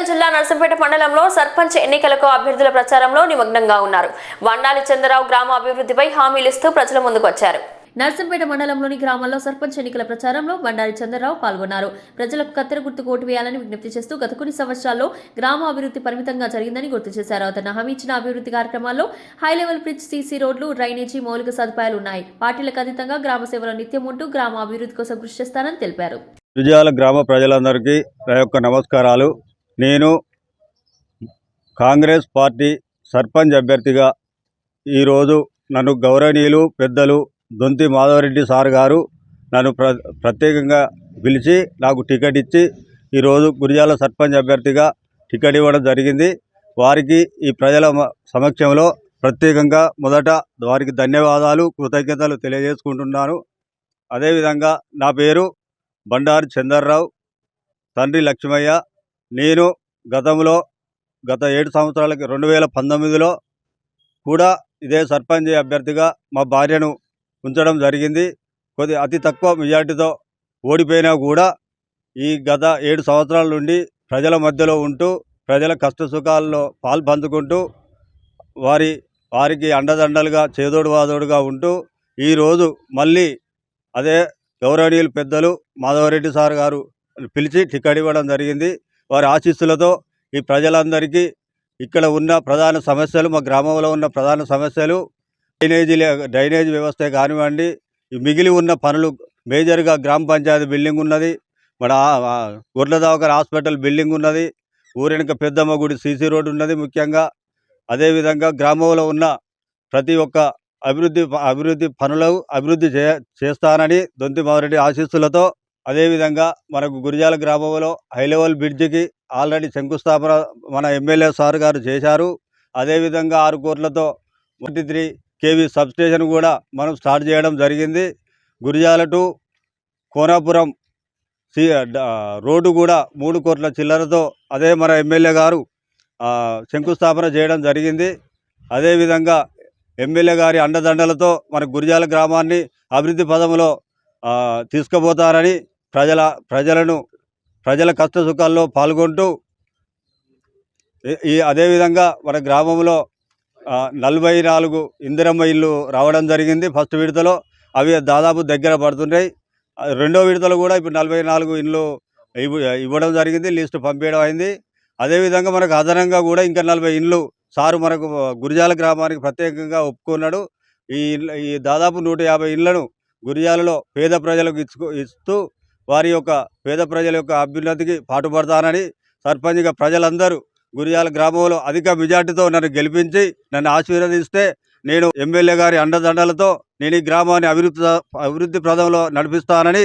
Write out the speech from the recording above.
వరంగల్ జిల్లా నర్సంపేట మండలంలో సర్పంచ్ ఎన్నికలకు అభ్యర్థుల ప్రచారంలో నిమగ్నంగా ఉన్నారు. వండాలి చంద్రరావు గ్రామ అభివృద్ధిపై హామీలు ఇస్తూ ప్రజల ముందుకు వచ్చారు. నర్సంపేట మండలంలోని గ్రామాల్లో సర్పంచ్ ఎన్నికల ప్రచారంలో బండారి చంద్రరావు పాల్గొన్నారు. ప్రజలకు కత్తెర గుర్తుకు ఓటు వేయాలని విజ్ఞప్తి చేస్తూ గత కొన్ని సంవత్సరాల్లో గ్రామ అభివృద్ధి పరిమితంగా జరిగిందని గుర్తు చేశారు. అతను హామీ ఇచ్చిన అభివృద్ధి కార్యక్రమాల్లో హై లెవెల్ బ్రిడ్జ్, సీసీ రోడ్లు, డ్రైనేజీ, మౌలిక సదుపాయాలు ఉన్నాయి. పార్టీలకు అతీతంగా గ్రామ సేవలో నిత్యం ఉంటూ గ్రామ అభివృద్ధి కోసం కృషి చేస్తానని తెలిపారు. విజయాల గ్రామ ప్రజలందరికీ నా యొక్క నమస్కారాలు. నేను కాంగ్రెస్ పార్టీ సర్పంచ్ అభ్యర్థిగా ఈరోజు నన్ను గౌరవనీయులు పెద్దలు దొంతి మాధవరెడ్డి సార్ గారు నన్ను ప్రత్యేకంగా పిలిచి నాకు టికెట్ ఇచ్చి ఈరోజు గురిజాల సర్పంచ్ అభ్యర్థిగా టికెట్ ఇవ్వడం జరిగింది. వారికి ఈ ప్రజల సమక్షంలో ప్రత్యేకంగా మొదట వారికి ధన్యవాదాలు, కృతజ్ఞతలు తెలియజేసుకుంటున్నాను. అదేవిధంగా నా పేరు బండారి చంద్రరావు, తండ్రి లక్ష్మయ్య. నేను గత 7 సంవత్సరాలకి 2019లో కూడా ఇదే సర్పంచ్ అభ్యర్థిగా మా భార్యను ఉంచడం జరిగింది. అతి తక్కువ మెజార్టీతో ఓడిపోయినా కూడా ఈ గత 7 సంవత్సరాల నుండి ప్రజల మధ్యలో ఉంటూ ప్రజల కష్టసుఖాల్లో పాలు పంచుకుంటూ వారికి అండదండలుగా చేదోడు వాదోడుగా ఉంటూ ఈరోజు మళ్ళీ అదే గౌరవనీయులు పెద్దలు మాధవరెడ్డి సార్ గారు పిలిచి టికెట్ ఇవ్వడం జరిగింది. వారి ఆశీస్సులతో ఈ ప్రజలందరికీ ఇక్కడ ఉన్న ప్రధాన సమస్యలు, మా గ్రామంలో ఉన్న ప్రధాన సమస్యలు డ్రైనేజీ వ్యవస్థ కానివ్వండి, మిగిలి ఉన్న పనులు మేజర్గా గ్రామ పంచాయతీ బిల్డింగ్ ఉన్నది, మన గొర్రెల దవాఖాన హాస్పిటల్ బిల్డింగ్ ఉన్నది, ఊరెనక పెద్దమ్మ గుడి సీసీ రోడ్డు ఉన్నది. ముఖ్యంగా అదేవిధంగా గ్రామంలో ఉన్న ప్రతి ఒక్క అభివృద్ధి పనులు అభివృద్ధి చేస్తానని దొంతి మాధవరెడ్డి ఆశీస్సులతో, అదేవిధంగా మనకు గురిజాల గ్రామంలో హై లెవెల్ బ్రిడ్జికి ఆల్రెడీ శంకుస్థాపన మన ఎమ్మెల్యే సార్ గారు చేశారు. అదేవిధంగా 6 కోట్లతో 23 kV సబ్స్టేషన్ కూడా మనం స్టార్ట్ చేయడం జరిగింది. గురిజాల టు కోనాపురం రోడ్డు కూడా 3 కోట్ల చిల్లరతో అదే మన ఎమ్మెల్యే గారు శంకుస్థాపన చేయడం జరిగింది. అదేవిధంగా ఎమ్మెల్యే గారి అండదండలతో మన గురిజాల గ్రామాన్ని అభివృద్ధి పదంలో తీసుకుపోతారని ప్రజల కష్టసుఖాల్లో పాల్గొంటూ అదేవిధంగా మన గ్రామంలో 44 ఇందిరమ్మ ఇళ్ళు రావడం జరిగింది. ఫస్ట్ విడతలో అవి దాదాపు దగ్గర పడుతున్నాయి. రెండో విడతలో కూడా ఇప్పుడు 44 ఇండ్లు ఇవ్వడం జరిగింది, లిస్టు పంపించడం అయింది. అదేవిధంగా మనకు అదనంగా కూడా ఇంకా 40 ఇండ్లు సారు మనకు గురిజాల గ్రామానికి ప్రత్యేకంగా ఒప్పుకున్నాడు. ఈ దాదాపు 150 ఇండ్లను గురిజాలలో పేద ప్రజలకు ఇస్తూ వారి యొక్క పేద ప్రజల యొక్క అభ్యున్నతికి పాటుపడతానని సర్పంచ్గా ప్రజలందరూ గురిజాల గ్రామంలో అధిక మెజార్టీతో నన్ను గెలిపించి నన్ను ఆశీర్వదిస్తే నేను ఎమ్మెల్యే గారి అండదండలతో నేను ఈ గ్రామాన్ని అభివృద్ధి ప్రదంలో నడిపిస్తానని